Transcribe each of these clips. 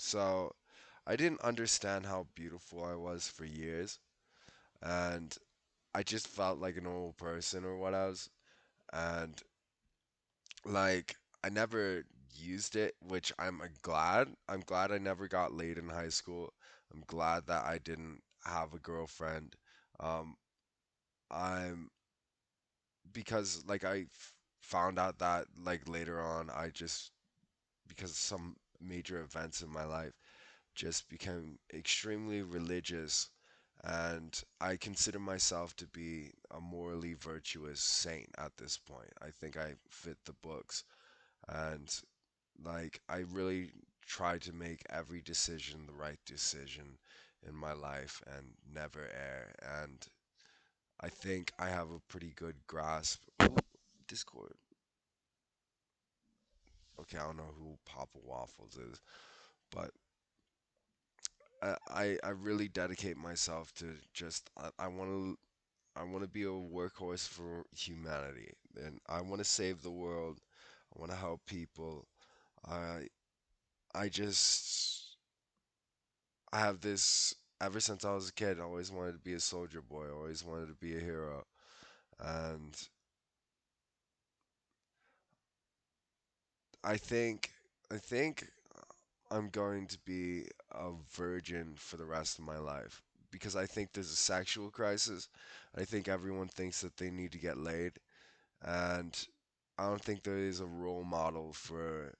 So I didn't understand how beautiful I was for years, and I just felt like a normal person or what I was, and like I never used it, which I'm glad. I'm glad I never got laid in high school. I'm glad that I didn't have a girlfriend. Um, I'm because like found out that like later on I just because of some major events in my life just became extremely religious, and I consider myself to be a morally virtuous saint at this point. I think I fit the books, and like I really try to make every decision the right decision in my life and never err. And I think I have a pretty good grasp. Ooh, Discord. Okay, I don't know who Papa Waffles is, but I really dedicate myself to just I want to be a workhorse for humanity, and I want to save the world. I want to help people. I I just I have this ever since I was a kid. I always wanted to be a soldier boy. I always wanted to be a hero, and I think I think I'm going to be a virgin for the rest of my life because I think there's a sexual crisis. I think everyone thinks that they need to get laid, and I don't think there is a role model for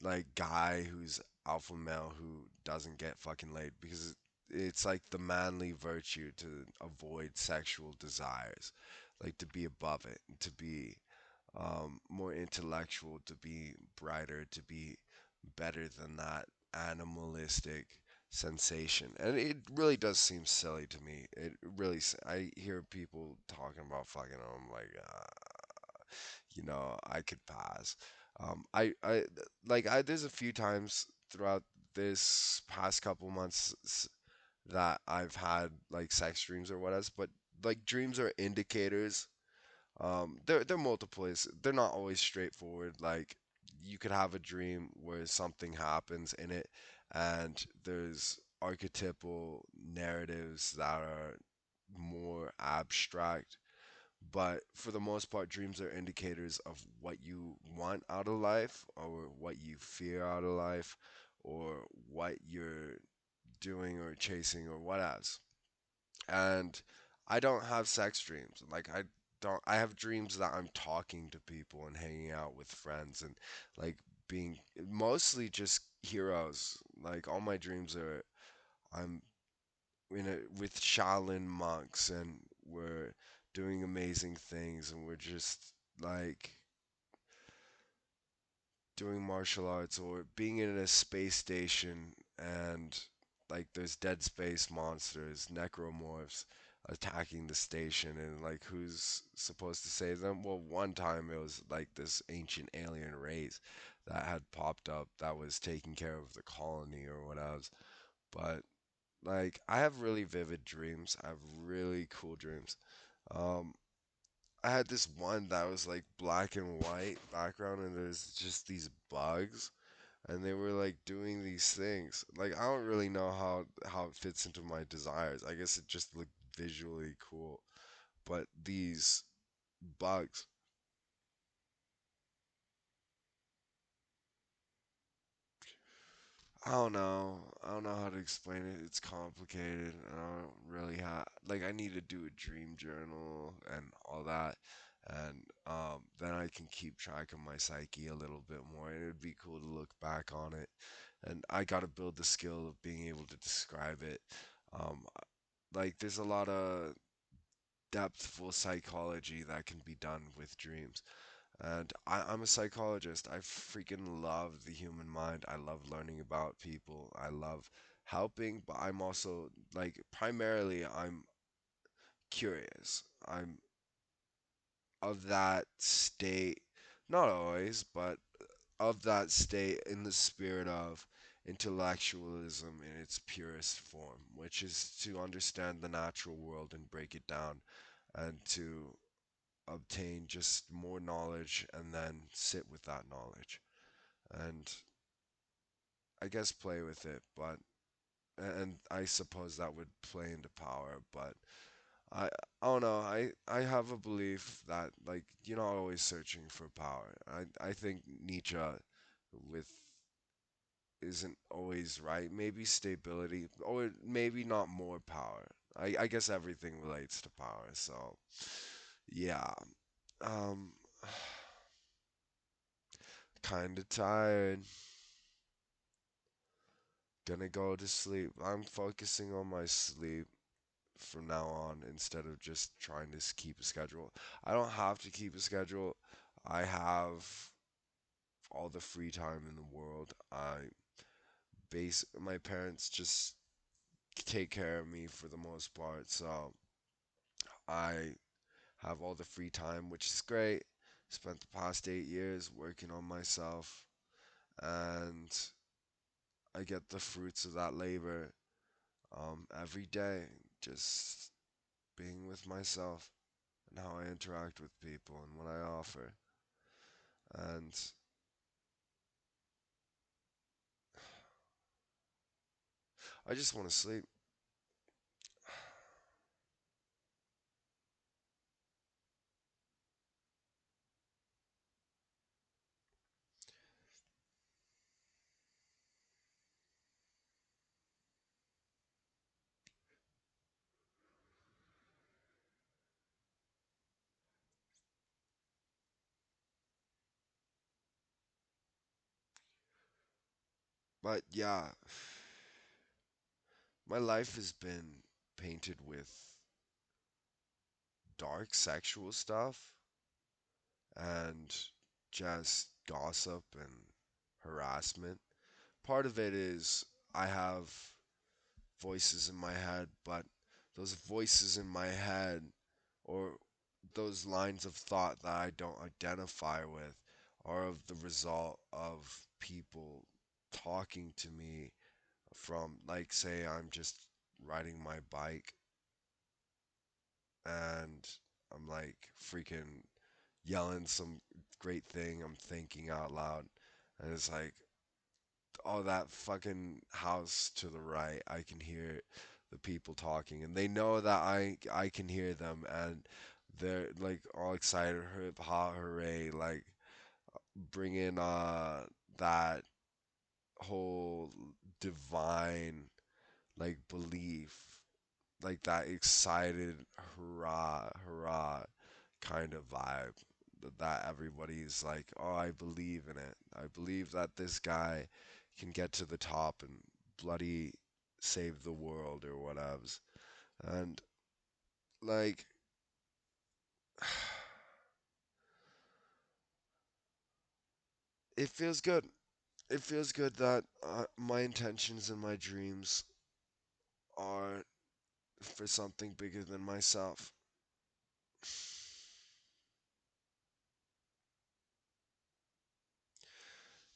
like guy who's alpha male who doesn't get fucking laid because it's like the manly virtue to avoid sexual desires, like to be above it, to be more intellectual, to be brighter, to be better than that animalistic sensation. And it really does seem silly to me. It really, I hear people talking about fucking, and I'm like, I could pass. There's a few times throughout this past couple months that I've had like sex dreams or what else, but like dreams are indicators. They're multiples. They're not always straightforward. Like you could have a dream where something happens in it, and there's archetypal narratives that are more abstract. But for the most part, dreams are indicators of what you want out of life, or what you fear out of life, or what you're doing or chasing or what else. And I don't have sex dreams. Like I have dreams that I'm talking to people and hanging out with friends and like being mostly just heroes. Like all my dreams are I'm with Shaolin monks and we're doing amazing things and we're just like doing martial arts or being in a space station and like there's dead space monsters, necromorphs attacking the station and like who's supposed to save them? Well, one time it was like this ancient alien race that had popped up that was taking care of the colony or what else. But like I have really vivid dreams. I have really cool dreams. Um, I had this one that was like black and white background, and there's just these bugs, and they were like doing these things. Like I don't really know how it fits into my desires. I guess it just looked visually cool, but these bugs, I don't know. I don't know how to explain it. It's complicated. I don't really have like I need to do a dream journal and all that. And then I can keep track of my psyche a little bit more. And it would be cool to look back on it. And I got to build the skill of being able to describe it. Um, like there's a lot of depthful psychology that can be done with dreams. And I'm a psychologist. I freaking love the human mind. I love learning about people. I love helping, but I'm also like primarily I'm curious. I'm of that state, not always, but of that state in the spirit of intellectualism in its purest form, which is to understand the natural world and break it down and to obtain just more knowledge and then sit with that knowledge. And I guess play with it, but and I suppose that would play into power, but I I don't know. I have a belief that like you're not always searching for power. I think Nietzsche with isn't always right. Maybe stability or maybe not more power. I guess everything relates to power. So yeah. Um Kinda tired. Gonna go to sleep. I'm focusing on my sleep from now on instead of just trying to keep a schedule. I don't have to keep a schedule. I have all the free time in the world. My parents just take care of me for the most part, so I have all the free time, which is great. Spent the past 8 years working on myself, and I get the fruits of that labor every day. Just being with myself and how I interact with people and what I offer. And I just want to sleep. But yeah, my life has been painted with dark sexual stuff and just gossip and harassment. Part of it is I have voices in my head, but those voices in my head or those lines of thought that I don't identify with are of the result of people talking to me from, like, say, I'm just riding my bike and I'm like freaking yelling some great thing I'm thinking out loud. And it's like, oh, that fucking house to the right, I can hear the people talking, and they know that I can hear them, and they're like all excited, hooray, like bring in that whole divine like belief, like that excited hurrah, hurrah kind of vibe that everybody's like, oh, I believe in it. I believe that this guy can get to the top and bloody save the world or whatevs. And like, it feels good. It feels good that my intentions and my dreams are for something bigger than myself.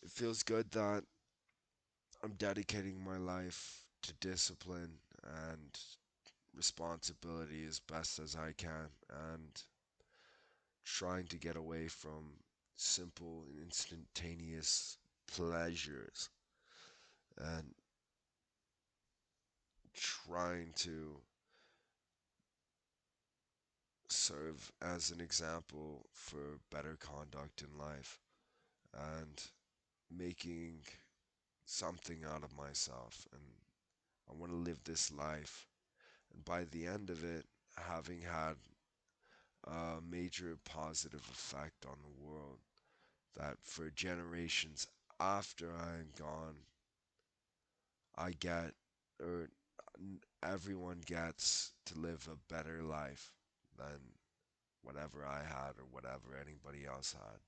It feels good that I'm dedicating my life to discipline and responsibility as best as I can and trying to get away from simple and instantaneous pleasures and trying to serve as an example for better conduct in life and making something out of myself. And I want to live this life. And by the end of it, having had a major positive effect on the world, that for generations after I'm gone, I get, or everyone gets to live a better life than whatever I had or whatever anybody else had.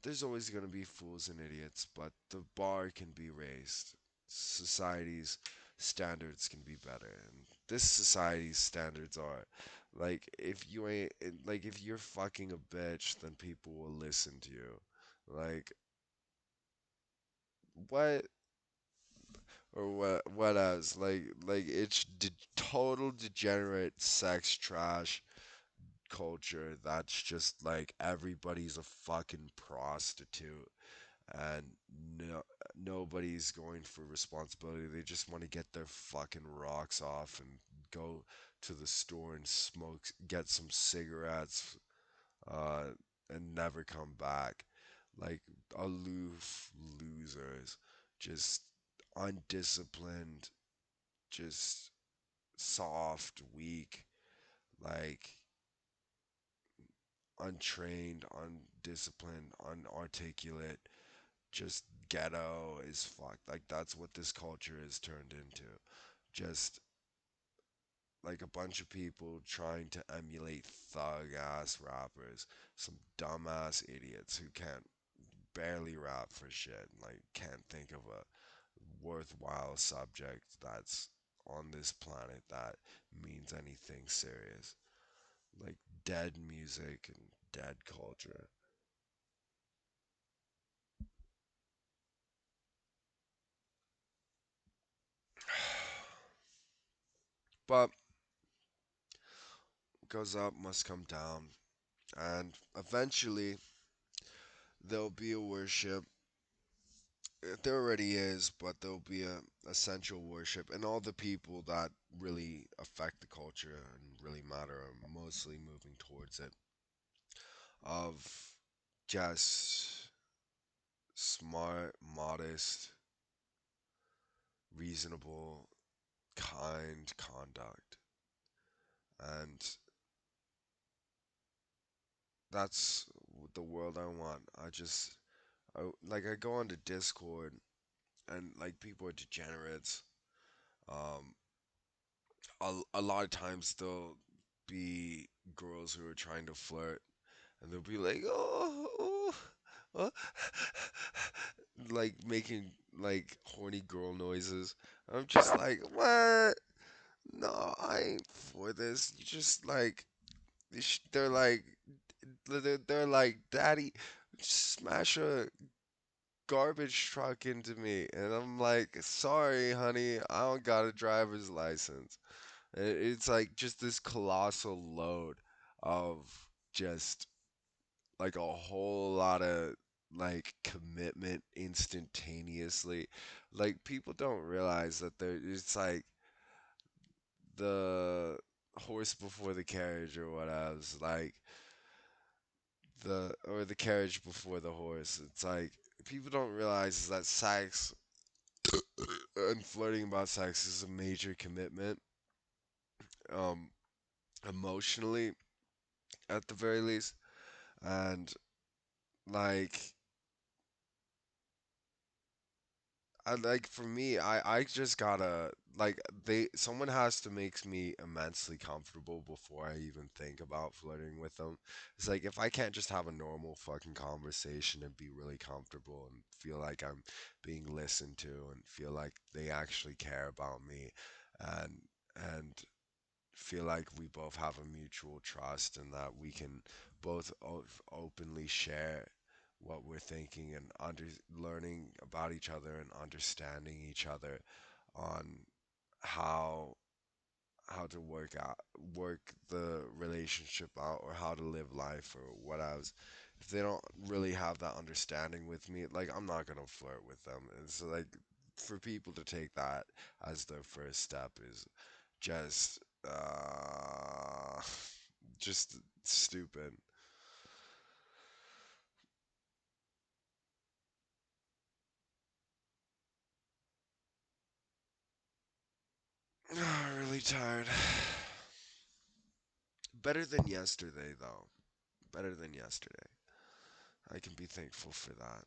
There's always going to be fools and idiots, but the bar can be raised. Society's standards can be better, and this society's standards are like if you're fucking a bitch, then people will listen to you. Like what or what else? Like it's total degenerate sex trash culture that's just like everybody's a fucking prostitute and no nobody's going for responsibility. They just want to get their fucking rocks off and go to the store and smoke, get some cigarettes, uh, and never come back. Like aloof losers, just undisciplined, just soft, weak, like untrained, undisciplined, unarticulate, just ghetto as fuck. Like that's what this culture is turned into. Just like a bunch of people trying to emulate thug ass rappers, some dumbass idiots who can't barely rap for shit, like can't think of a worthwhile subject that's on this planet that means anything serious. Like dead music and dead culture. But goes up must come down, and eventually there'll be a worship. There already is, but there'll be a essential worship, and all the people that really affect the culture and really matter are mostly moving towards it. Of just smart, modest, reasonable, kind conduct, and that's the world I want. I go onto Discord and like people are degenerates. Um, a lot of times there'll be girls who are trying to flirt, and they'll be like, oh, like making like horny girl noises. I'm just like, what? No, I ain't for this. You just like, they're like, they're like, Daddy, smash a garbage truck into me, and I'm like, sorry, honey, I don't got a driver's license. It's like just this colossal load of just like a whole lot of like commitment instantaneously. Like people don't realize that it's like the horse before the carriage or whatever. Like the carriage before the horse. It's like people don't realize that sex and flirting about sex is a major commitment, um, emotionally at the very least, and like for me, I just gotta like someone has to make me immensely comfortable before I even think about flirting with them. It's like if I can't just have a normal fucking conversation and be really comfortable and feel like I'm being listened to and feel like they actually care about me and and feel like we both have a mutual trust and that we can both openly share what we're thinking and learning about each other and understanding each other on how to work the relationship out or how to live life or what else. If they don't really have that understanding with me, like I'm not gonna flirt with them. It's like for people to take that as their first step is just uh just stupid. Really tired. Better than yesterday though. Better than yesterday. I can be thankful for that.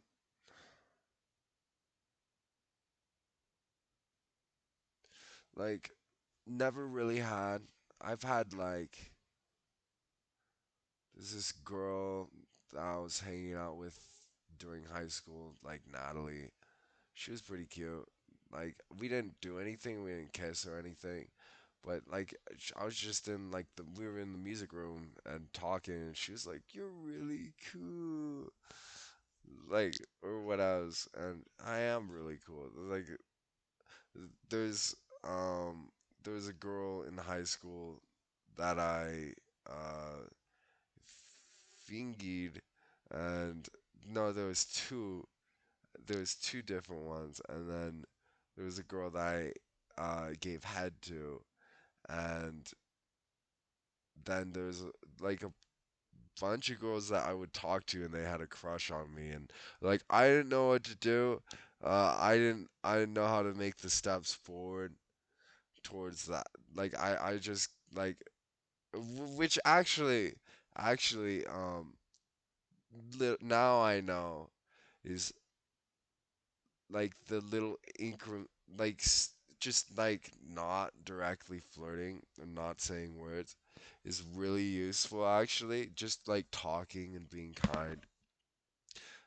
Like never really had. I've had like there's this girl that I was hanging out with during high school, like Natalie. She was pretty cute. Like we didn't do anything, we didn't kiss or anything. But like I was just in like the we were in the music room and talking and she was like, "You're really cool." Like or what else? And I am really cool. Like there's um there was a girl in high school that I uh fingied and no there was two there was two different ones, and then there was a girl that I gave head to, and then there's like a bunch of girls that I would talk to, and they had a crush on me, and like I didn't know what to do. I didn't know how to make the steps forward towards that. Like I just like which actually now I know is like the little increment, like just like not directly flirting and not saying words is really useful actually. Just like talking and being kind,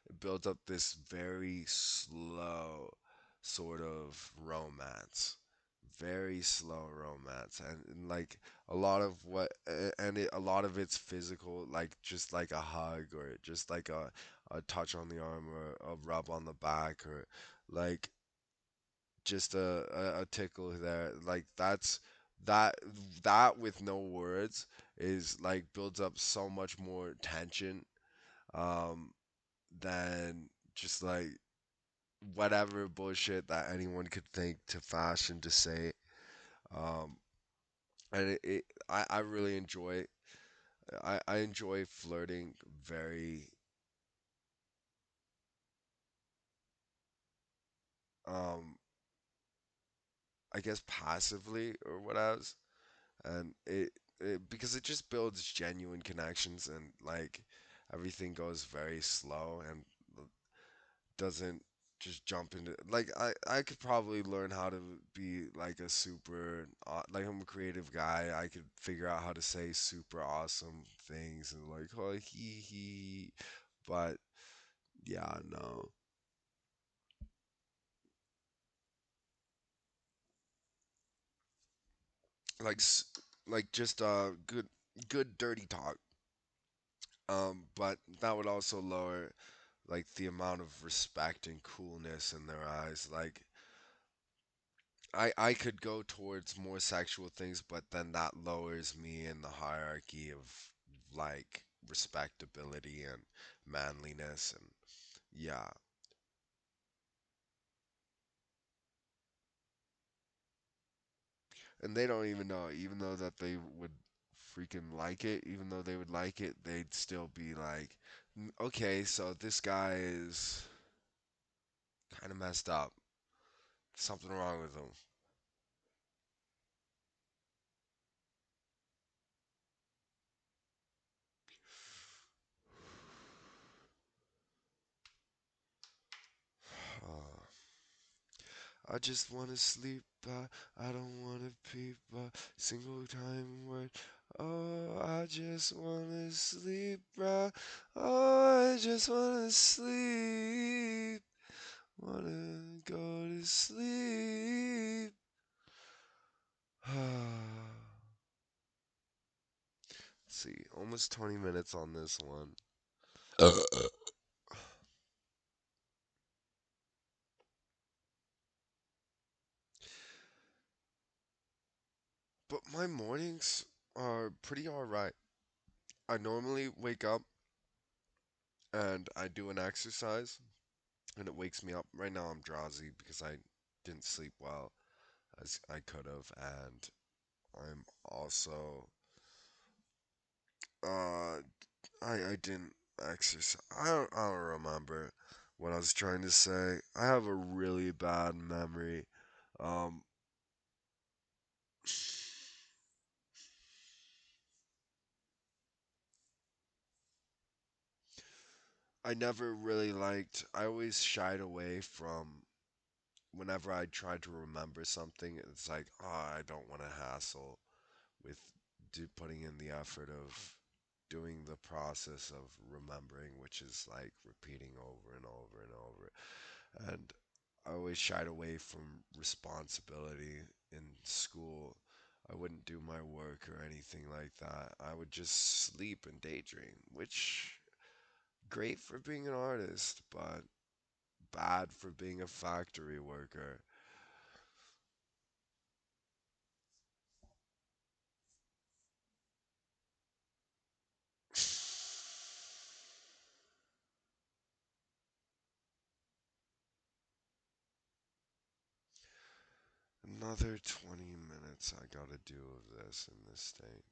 it builds up this very slow sort of romance. Very slow romance, and like a lot of a lot of it's physical, like just like a hug or just like a touch on the arm or a rub on the back or like just a tickle there. Like that that with no words is like builds up so much more tension um than just like whatever bullshit that anyone could think to fashion to say. Um, and I really enjoy I enjoy flirting very um I guess passively or what else, and it because it just builds genuine connections and like everything goes very slow and doesn't just jump into like I could probably learn how to be like a super like I'm a creative guy. I could figure out how to say super awesome things and like oh he but yeah no like like just good dirty talk but that would also lower like the amount of respect and coolness in their eyes. Like I could go towards more sexual things, but then that lowers me in the hierarchy of like respectability and manliness and yeah. And they don't even know, even though that they would freaking like it, even though they would like it, they'd still be like, Okay, so this guy is kind of messed up. Something wrong with him." Uh, I just wanna sleep, I don't wanna peep a single time word. Oh, I just wanna sleep, Oh, I just wanna sleep. Wanna go to sleep. See, almost 20 minutes on this one. But my mornings are pretty alright. I normally wake up and I do an exercise and it wakes me up. Right now I'm drowsy because I didn't sleep well as I could have, and I'm also uh I didn't exercise. I don't remember what I was trying to say. I have a really bad memory. Um I never really liked. I always shied away from whenever I tried to remember something. It's like, oh, I don't want to hassle with putting in the effort of doing the process of remembering, which is like repeating over and over and over. And I always shied away from responsibility in school. I wouldn't do my work or anything like that. I would just sleep and daydream, which great for being an artist, but bad for being a factory worker. Another 20 minutes I gotta do of this in this state.